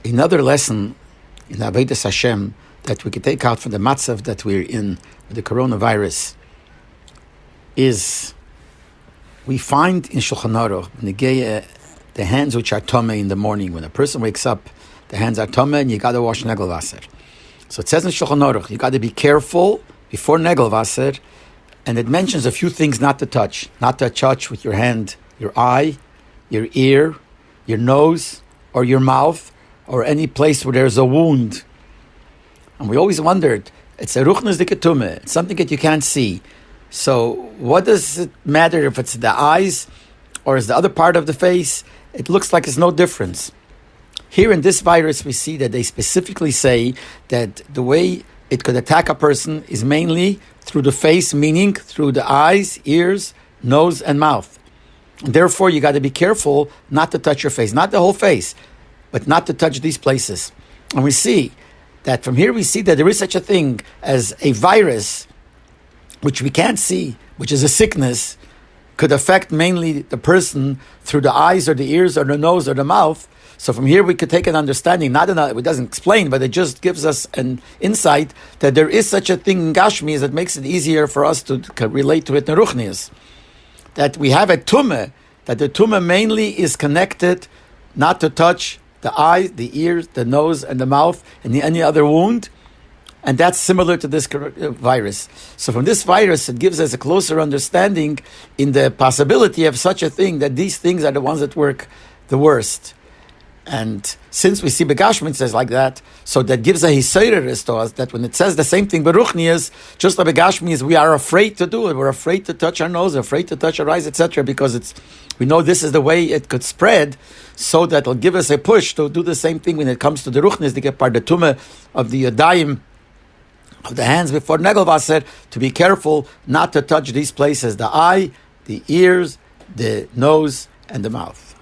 Another lesson in Avodas Hashem that we can take out from the matzav that we're in with the coronavirus is we find in Shulchan Aruch the hands which are tomei in the morning. When a person wakes up, the hands are tomei and you got to wash negel vaser. So it says in Shulchan Aruch, you got to be careful before negel vaser, and it mentions a few things not to touch. Not to touch with your hand, your eye, your ear, your nose, or your mouth, or any place where there's a wound. And we always wondered, it's a ruchnas diketume, it's something that you can't see. So what does it matter if it's the eyes or is the other part of the face? It looks like it's no difference. Here in this virus, we see that they specifically say that the way it could attack a person is mainly through the face, meaning through the eyes, ears, nose, and mouth. And therefore, you got to be careful not to touch your face, not the whole face, but not to touch these places. And we see that from here we see that there is such a thing as a virus, which we can't see, which is a sickness, could affect mainly the person through the eyes or the ears or the nose or the mouth. So from here we could take an understanding, it doesn't explain, but it just gives us an insight that there is such a thing in Gashmis that makes it easier for us to relate to it in Ruchnius. That we have a tumah, that the tumah mainly is connected not to touch the eyes, the ears, the nose, and the mouth, and any other wound. And that's similar to this virus. So from this virus, it gives us a closer understanding in the possibility of such a thing, that these things are the ones that work the worst. And since we see Begashmin says like that, so that gives a hisoiris to us, that when it says the same thing, Beruchnias, just like Begashmin, we are afraid to do it. We're afraid to touch our nose, afraid to touch our eyes, etc., because we know this is the way it could spread, so that it'll give us a push to do the same thing when it comes to the Ruchnias, to get part the tumah of the yadayim, of the hands before negel vaser, to be careful not to touch these places, the eye, the ears, the nose, and the mouth.